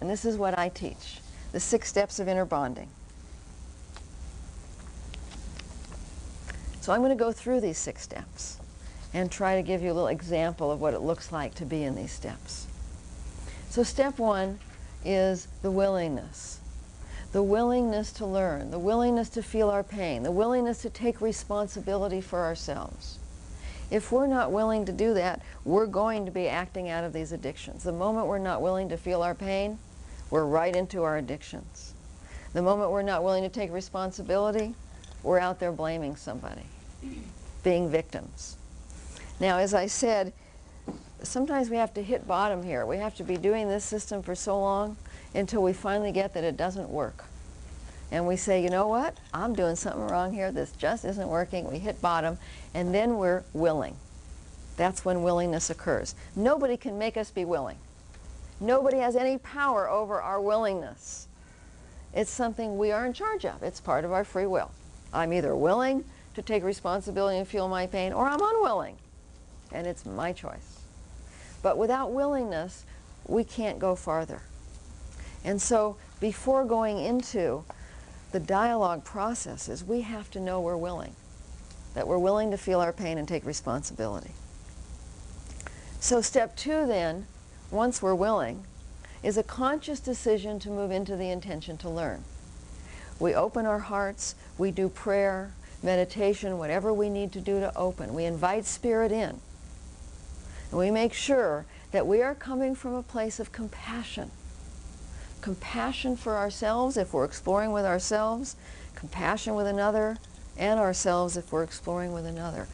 And this is what I teach, the 6 steps of inner bonding. So I'm going to go through these 6 steps and try to give you a little example of what it looks like to be in these steps. So step 1 is the willingness. The willingness to learn, the willingness to feel our pain, the willingness to take responsibility for ourselves. If we're not willing to do that, we're going to be acting out of these addictions. The moment we're not willing to feel our pain, we're right into our addictions. The moment we're not willing to take responsibility, we're out there blaming somebody, being victims. Now, as I said, sometimes we have to hit bottom here. We have to be doing this system for so long until we finally get that it doesn't work. And we say, you know what? I'm doing something wrong here. This just isn't working. We hit bottom, and then we're willing. That's when willingness occurs. Nobody can make us be willing. Nobody has any power over our willingness. It's something we are in charge of. It's part of our free will. I'm either willing to take responsibility and feel my pain, or I'm unwilling. And it's my choice. But without willingness, we can't go farther. And so before going into the dialogue processes, we have to know we're willing, that we're willing to feel our pain and take responsibility. So step 2 then, once we're willing, is a conscious decision to move into the intention to learn. We open our hearts, we do prayer, meditation, whatever we need to do to open. We invite Spirit in. And we make sure that we are coming from a place of compassion. Compassion for ourselves if we're exploring with ourselves, compassion with another, and ourselves if we're exploring with another.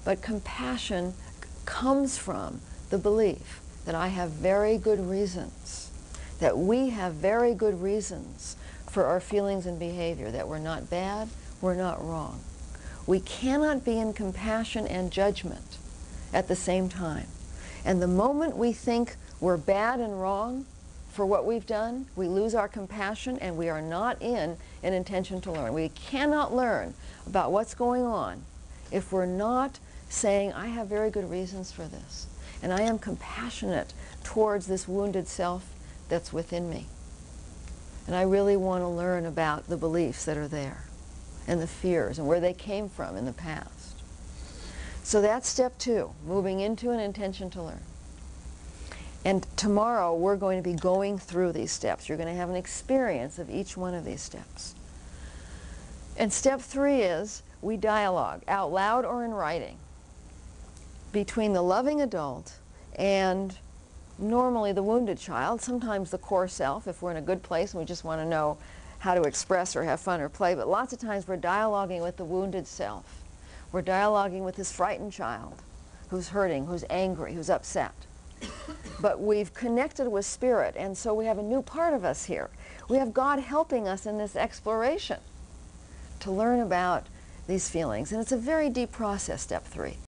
But compassion comes from the belief that I have very good reasons, that we have very good reasons for our feelings and behavior, that we're not bad, we're not wrong. We cannot be in compassion and judgment at the same time. And the moment we think we're bad and wrong for what we've done, we lose our compassion and we are not in an intention to learn. We cannot learn about what's going on if we're not saying, I have very good reasons for this, and I am compassionate towards this wounded self that's within me. And I really want to learn about the beliefs that are there, and the fears, and where they came from in the past. So that's step 2, moving into an intention to learn. And tomorrow we're going to be going through these steps. You're going to have an experience of each one of these steps. And step 3 is we dialogue, out loud or in writing, between the loving adult and normally the wounded child, sometimes the core self, if we're in a good place and we just want to know how to express or have fun or play. But lots of times we're dialoguing with the wounded self. We're dialoguing with this frightened child who's hurting, who's angry, who's upset. But we've connected with Spirit, and so we have a new part of us here. We have God helping us in this exploration to learn about these feelings. And it's a very deep process, step 3.